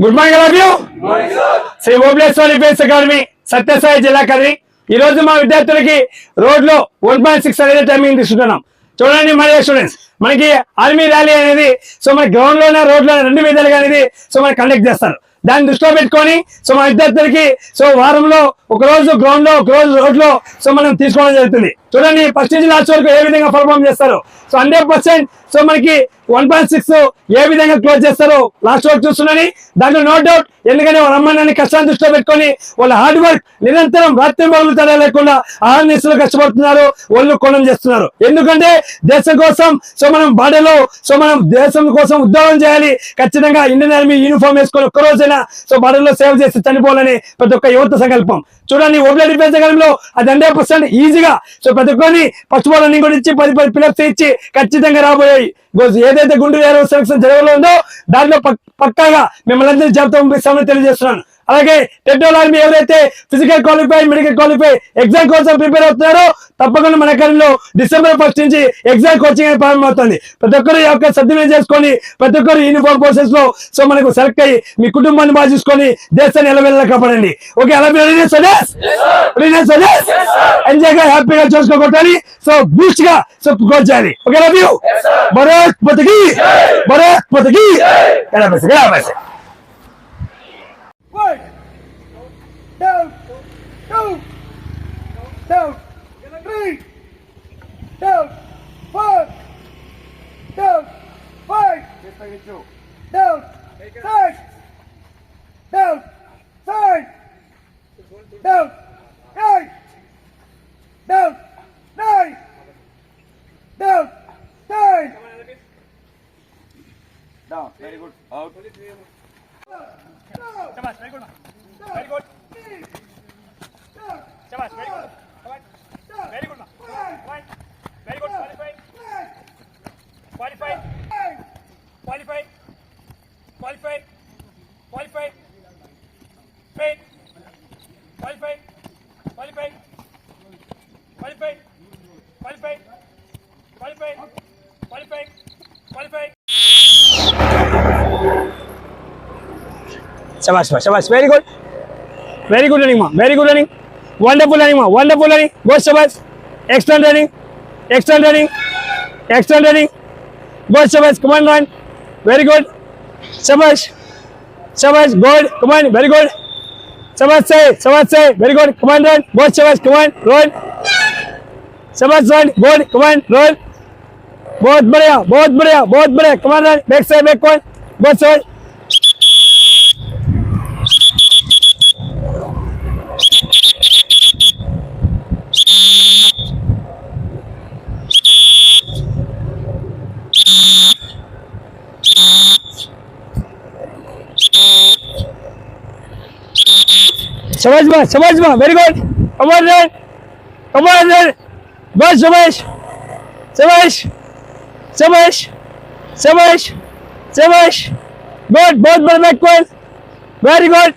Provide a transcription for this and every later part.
Good morning love you Shri Obleshwara defence academy Satyasai జిల్లా కర్రీ. ఈ రోజు మా విద్యార్థులకి రోడ్ లో 1.6 అనేది టైమింగ్ తీసుకుంటున్నాం. చూడండి మరి స్టూడెంట్స్, మనకి ఆర్మీ ర్యాలీ అనేది మన గ్రౌండ్ లోనే రోడ్ లోనే రెండు విధాలుగా అనేది మనకి కండక్ట్ చేస్తారు. దాన్ని దృష్టిలో పెట్టుకొని మా విద్యార్థులకి వారంలో ఒక రోజు గ్రౌండ్ లో ఒక రోజు రోడ్ లో మనం తీసుకోవడం జరుగుతుంది. చూడండి ఫస్ట్ నుంచి లాస్ట్ వరకు ఏ విధంగా పర్ఫార్మ్ చేస్తారు. 100% మనకి 1.6 ఏ విధంగా క్లోజ్ చేస్తారో లాస్ట్ వరకు చూస్తున్నాని దాంట్లో నో డౌట్. ఎందుకంటే వాళ్ళ అమ్మాయిని కష్టాన్ని దృష్టిలో పెట్టుకొని వాళ్ళ హార్డ్ వర్క్ నిరంతరం రాత్రి పగలు తేడా లేకుండా ఆర్నిస్లో కష్టపడుతున్నారు, వాళ్ళు కోణం చేస్తున్నారు. ఎందుకంటే దేశం కోసం మనం బాడలో మనం దేశం కోసం ఉద్యోగం చేయాలి. ఖచ్చితంగా ఇండియన్ ఆర్మీ యూనిఫామ్ వేసుకొని ఒక్కరోజైనా బాడలో సేవ చేసి చనిపోవాలని ప్రతి ఒక్క యువత సంకల్పం. చూడండి ఓబ్లేశ్వర డిఫెన్స్ అకాడమీలో అది 100% ఈజీగా ప్రతి ఒక్కరిని ఫస్ట్ బాల్ రన్నింగ్ కూడా ఇచ్చి 10 పిలప్స్ ఇచ్చి ఖచ్చితంగా రాబోయాయి. ఏదైతే గుంటూరు ఏరో సెలక్షన్ జరగలో ఉందో దాంట్లో పక్కాగా మిమ్మల్ని అందరినీ జాబితా పంపిస్తామని తెలియజేస్తున్నాను. అలాగే టెక్నాలజీ ఆర్మీ ఎవరైతే physical qualify medical qualify exam కోసం ప్రిపేర్ అవుతున్నారో తప్పకుండా మన అకాడమీలో December 1 నుంచి ఎగ్జామ్ కోచింగ్ అనేది ప్రారంభమవుతుంది. ప్రతి ఒక్కరు ఈ యొక్క సద్వినియోగం చేసుకొని ప్రతి ఒక్కరు యూనిఫామ్ కోర్సెస్ లో మనకు సెలెక్ట్ అయ్యి మీ కుటుంబాన్ని బాగా చూసుకొని దేశాన్ని ఎలా కాపాడండి. ఓకే, అలా ఎంజాయ్ గా హ్యాపీగా చూసుకోవాలి. బూస్ట్ గా కోచ్ చేయాలి. Okay, love you. భారత్ మాతాకి భారత్ మాతాకి. One, down, two, down, three, down, 4, down, 5, down, 6, down, 7, down, 8, down, 9, down, 10. Down, very good. Out. Shabash, very good. Very good. Shabash, very good. Very good. Point. Very good. Qualified. Qualified. Qualified. Qualified. Qualified. Fail. Qualified. Qualified. Qualified. Qualified. Qualified. Qualified. Qualified. Shabash, shabash, very good running ma, very good running, wonderful running ma, wonderful running, go shabash, excellent running, excellent running, excellent running, go shabash, come on run, very good, shabash, shabash, good, come on, very good, shabash say, very good, come on run, go shabash, come on, run, shabash run, good, come on, run, बहुत बढ़िया, come on run, back side, back one, go shabash. Shabash ma, very good. Come on run. Go shabash. Good, both ball backward. Very good.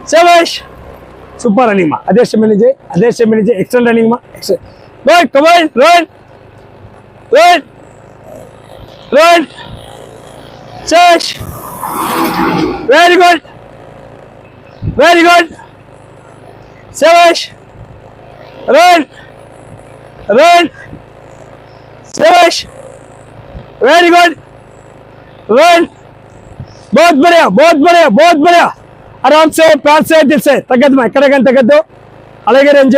Shabash. Super running ma. Other step manage, excellent running ma. Excellent. Good, come on, run. Shabash. Very good. Shabash. Run. Shabash. Very good. Run. बहुत बढ़िया. आराम से प्यार से दिल से तगद्दु ఎక్కడ కానీ తగ్గద్దు. అలాగే రేంజ్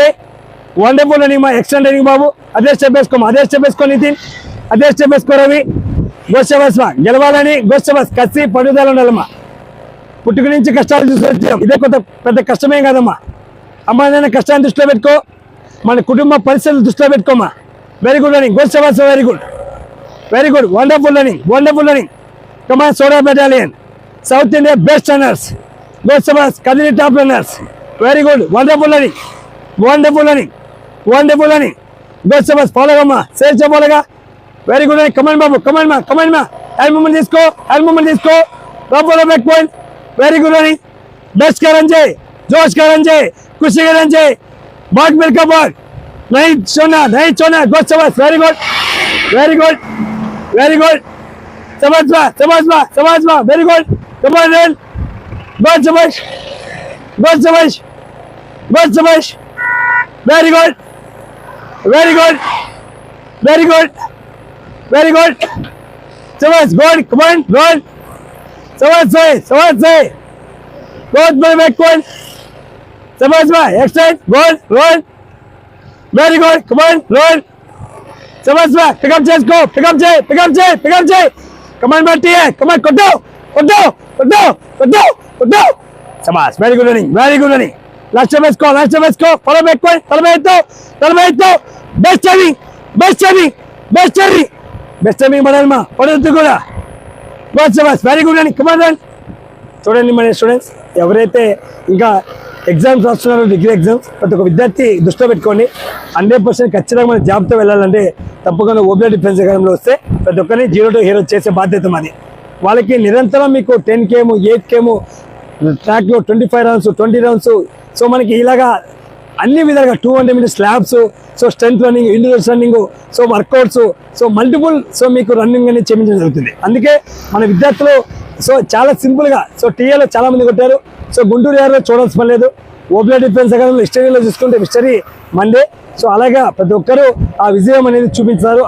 వండర్ఫుల్ రన్నింగ్ మా, ఎక్సలెంట్ రన్నింగ్ బాబు. అదే స్టెప్ వేసుకో నితిన్, అదే స్టెప్ వేసుకో రవి. గోషబస్ మా, గెలవాలని గోషబస్ కసి పట్టుదల ఉండాలమ్మా. పుట్టుక నుంచి కష్టాలు చూసి ఇదే పెద్ద కష్టమేం కాదమ్మా. అమ్మ నాన్న కష్టాన్ని దృష్టిలో పెట్టుకో, మన కుటుంబ పరిస్థితులు దృష్టిలో పెట్టుకోమ్మా. వెరీ గుడ్ రన్నింగ్, గోషబస్ very good, wonderful running. Come on సోడా battalion, south India best runners. Good Shabash, Kadiri top runners. Very good, wonderful running. Good Shabash, follow Gamma. Say Jabolaga. Very good running. Come on, Babu. Come on, ma. Hand movement, disco. Drop ball back point. Very good running. Best का run चाहिए, जोश का run चाहिए, खुशी का run चाहिए, ball मिलकर ball नहीं छोड़ना, नहीं छोड़ना, गुड समझ, very good, very good, very good, समझ में, वेरी गुड, कमाल रन, गुड समझ, गुड समझ, गुड समझ, very good, very good, very good, very good, समझ, गुड, कमाल रन, समझ से, गुड बैकवर्ड, समझ में, extend, good, run, very good, कमाल रन, समझ में, पिकअप चेस को, पिकअप चाहिए, कमाल बैठी है, कमाल कोटो, समझ, very good running, last match को, फॉलो बैकवर्ड, तल में तो, बेस्ट टाइमिंग पड़ेल पड़े కూడా వెరీ గుడ్ అని కమాన్ రన్. చూడండి మన స్టూడెంట్స్ ఎవరైతే ఇంకా ఎగ్జామ్స్ రాస్తున్నారో డిగ్రీ ఎగ్జామ్స్ ప్రతి ఒక్క విద్యార్థి దృష్టిలో పెట్టుకోండి. 100% ఖచ్చితంగా మన జాబ్తో వెళ్ళాలంటే తప్పకుండా ఓబులేట్ డిఫెన్స్ అకాడమీలో వస్తే ప్రతి ఒక్కరిని 0 to హీరో చేసే బాధ్యత మాది. వాళ్ళకి నిరంతరం మీకు 10 km 8 km ట్రాక్లో 25 రౌండ్స్ 20 రౌండ్స్ సో మనకి ఇలాగా అన్ని విధాలుగా 200 metres slabs, so strength running, individuals running, so workouts, so multiple so మీకు రన్నింగ్ అనేది చేయించడం జరుగుతుంది. అందుకే మన విద్యార్థులు సో చాలా సింపుల్గా సో టీఏలో చాలా మంది కొట్టారు. సో గుంటూరు ఏరియాలో చూడాల్సిన పని లేదు. ఓబులేట్ డిఫెన్స్ అకాడమీలో హిస్టరీలో చూసుకుంటే హిస్టరీ మండే. సో అలాగా ప్రతి ఒక్కరూ ఆ విజయం అనేది చూపించారు.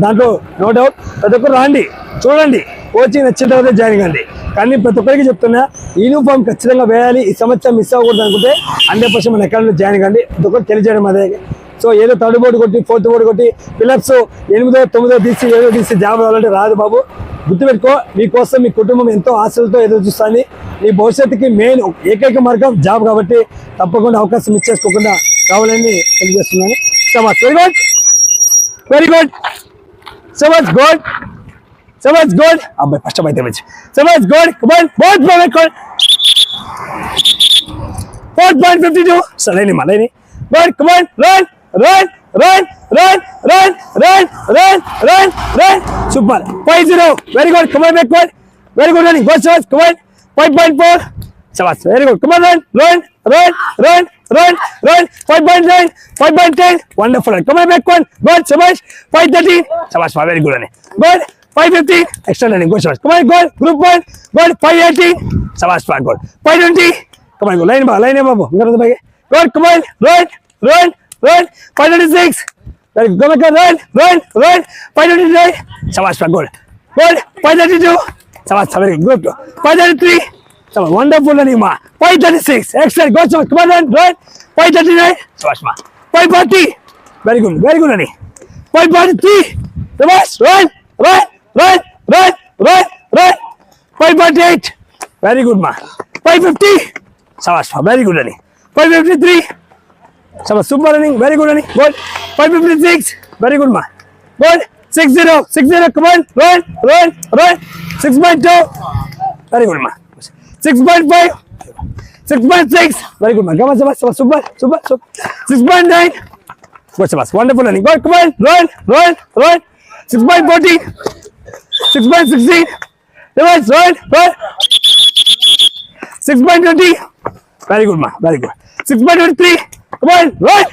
దాంట్లో నో డౌట్. ప్రతి ఒక్కరు రాండి, చూడండి, కోచింగ్ నచ్చిన తర్వాత జాయిన్ కండి. కానీ ప్రతి ఒక్కరికి చెప్తున్నా యూనిఫామ్ ఖచ్చితంగా వేయాలి. ఈ సంవత్సరం మిస్ అవ్వకూడదు అనుకుంటే 100% మన అకాడమీలో జాయిన్ కండి. ప్రతి ఒక్కరు తెలియజేయడం అదే. సో ఏదో 3rd బోర్డు కొట్టి 4th బోర్డు కొట్టి పిల్లర్స్ 8వ 9వ తీసి 7వ తీసి జాబ్ రావాలంటే రాదు బాబు. గుర్తుపెట్టుకో, మీకోసం మీ కుటుంబం ఎంతో ఆశలతో ఎదురు చూస్తుంది. మీ భవిష్యత్తుకి మెయిన్ ఏకైక మార్గం జాబ్ కాబట్టి తప్పకుండా అవకాశం ఇచ్చేసుకోకుండా రావాలని తెలియజేస్తున్నాను. So much very good, very good, so much good, so much good. అబ్బాయి ఫస్ట్ అయితే మంచి, so much good, come on both ball కోల్ 4.52 సరైన మళ్ళీ good, come on run run run run run run run run run super 5-0 very good, come on backward, very good running, good shot, come on 5.4 సబాస్, very good, come on run run run run run run 5.9 5.10 wonderful, come on backward, good సబాస్ 5.13 సబాస్, very good running, good 5.50 extra running, good shot, come on, good, group 1, good 5.80 సబాస్, good 5.20 come on, go line బాబు ఇంకా బాగా good, come on, run 5.26 very good, come on, run 5.29 సబాస్, good 5.32 సబాస్, very good, 5.33 సబాస్, wonderful running ma 5.36 excellent, good shot, come on, run 5.39 సబాస్ ma 5.40 very good running 5.43 సబాస్, run 5.8 very good ma 5.50 sabash, very good running 5.53 sabash, super running, very good running, good 5.56 very good ma, good 6.0 come on, run 6.2 very good ma 6.5 6.6 very good ma, come on sabash, super 6.9 good sabash, wonderful running, good, come on, run 6.14 6.16 reverse, run 6.20 very good ma, very good 6.23 come on, run